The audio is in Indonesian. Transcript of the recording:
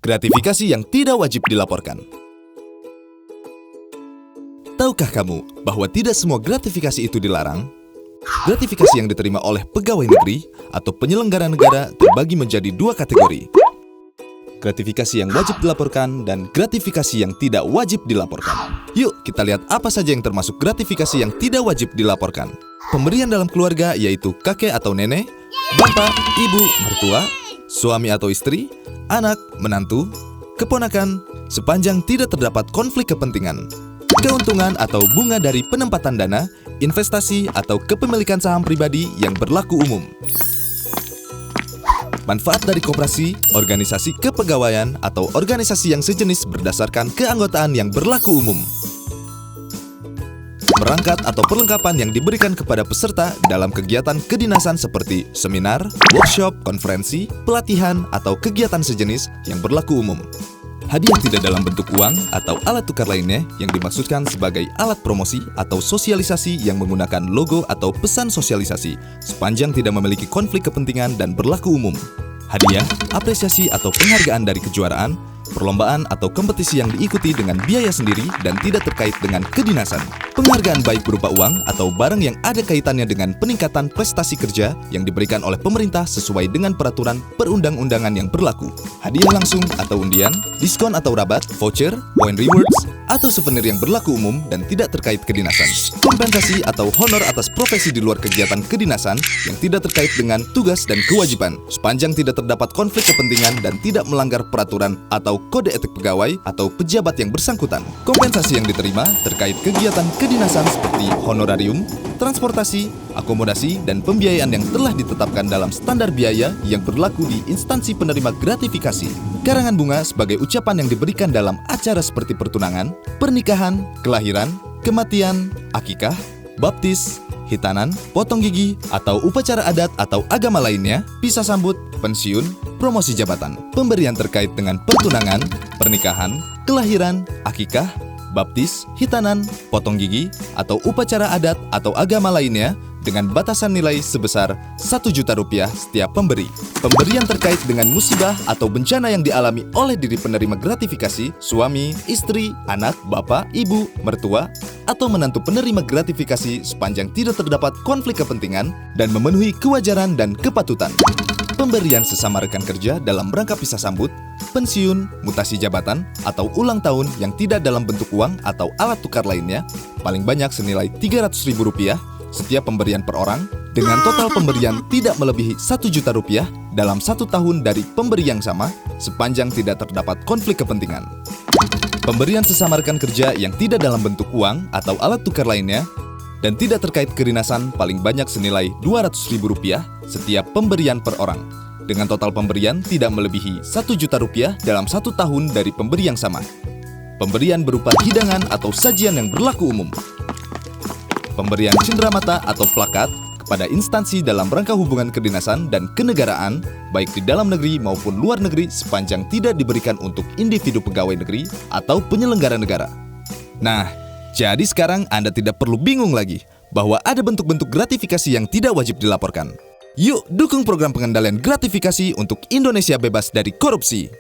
Gratifikasi yang tidak wajib dilaporkan. Tahukah kamu bahwa tidak semua gratifikasi itu dilarang? Gratifikasi yang diterima oleh pegawai negeri atau penyelenggara negara terbagi menjadi dua kategori. Gratifikasi yang wajib dilaporkan dan gratifikasi yang tidak wajib dilaporkan. Yuk kita lihat apa saja yang termasuk gratifikasi yang tidak wajib dilaporkan. Pemberian dalam keluarga yaitu kakek atau nenek, bapak, ibu, mertua, suami atau istri, anak, menantu, keponakan, sepanjang tidak terdapat konflik kepentingan. Keuntungan atau bunga dari penempatan dana, investasi atau kepemilikan saham pribadi yang berlaku umum. Manfaat dari koperasi, organisasi kepegawaian, atau organisasi yang sejenis berdasarkan keanggotaan yang berlaku umum. Perangkat atau perlengkapan yang diberikan kepada peserta dalam kegiatan kedinasan seperti seminar, workshop, konferensi, pelatihan, atau kegiatan sejenis yang berlaku umum. Hadiah tidak dalam bentuk uang atau alat tukar lainnya yang dimaksudkan sebagai alat promosi atau sosialisasi yang menggunakan logo atau pesan sosialisasi sepanjang tidak memiliki konflik kepentingan dan berlaku umum. Hadiah, apresiasi atau penghargaan dari kejuaraan, perlombaan atau kompetisi yang diikuti dengan biaya sendiri dan tidak terkait dengan kedinasan. Penghargaan baik berupa uang atau barang yang ada kaitannya dengan peningkatan prestasi kerja yang diberikan oleh pemerintah sesuai dengan peraturan perundang-undangan yang berlaku. Hadiah langsung atau undian, diskon atau rabat, voucher, point rewards, atau souvenir yang berlaku umum dan tidak terkait kedinasan. Kompensasi atau honor atas profesi di luar kegiatan kedinasan yang tidak terkait dengan tugas dan kewajiban, sepanjang tidak terdapat konflik kepentingan dan tidak melanggar peraturan atau kode etik pegawai atau pejabat yang bersangkutan. Kompensasi yang diterima terkait kegiatan kedinasan seperti honorarium, transportasi, akomodasi, dan pembiayaan yang telah ditetapkan dalam standar biaya yang berlaku di instansi penerima gratifikasi. Karangan bunga sebagai ucapan yang diberikan dalam acara seperti pertunangan, pernikahan, kelahiran, kematian, akikah, baptis, hitanan, potong gigi, atau upacara adat atau agama lainnya, pisah sambut, pensiun, promosi jabatan. Pemberian terkait dengan pertunangan, pernikahan, kelahiran, akikah, baptis, hitanan, potong gigi, atau upacara adat atau agama lainnya dengan batasan nilai sebesar Rp1.000.000 setiap pemberi. Pemberian terkait dengan musibah atau bencana yang dialami oleh diri penerima gratifikasi, suami, istri, anak, bapak, ibu, mertua, atau menantu penerima gratifikasi sepanjang tidak terdapat konflik kepentingan dan memenuhi kewajaran dan kepatutan. Pemberian sesama rekan kerja dalam rangka pisah sambut, pensiun, mutasi jabatan, atau ulang tahun yang tidak dalam bentuk uang atau alat tukar lainnya, paling banyak senilai Rp300.000 setiap pemberian per orang, dengan total pemberian tidak melebihi Rp1.000.000 dalam 1 tahun dari pemberi yang sama, sepanjang tidak terdapat konflik kepentingan. Pemberian sesama rekan kerja yang tidak dalam bentuk uang atau alat tukar lainnya, dan tidak terkait kedinasan paling banyak senilai Rp200.000 setiap pemberian per orang, dengan total pemberian tidak melebihi Rp1.000.000 dalam 1 tahun dari pemberi yang sama. Pemberian berupa hidangan atau sajian yang berlaku umum. Pemberian cenderamata atau plakat kepada instansi dalam rangka hubungan kedinasan dan kenegaraan, baik di dalam negeri maupun luar negeri sepanjang tidak diberikan untuk individu pegawai negeri atau penyelenggara negara. Nah, jadi sekarang Anda tidak perlu bingung lagi bahwa ada bentuk-bentuk gratifikasi yang tidak wajib dilaporkan. Yuk dukung program pengendalian gratifikasi untuk Indonesia bebas dari korupsi.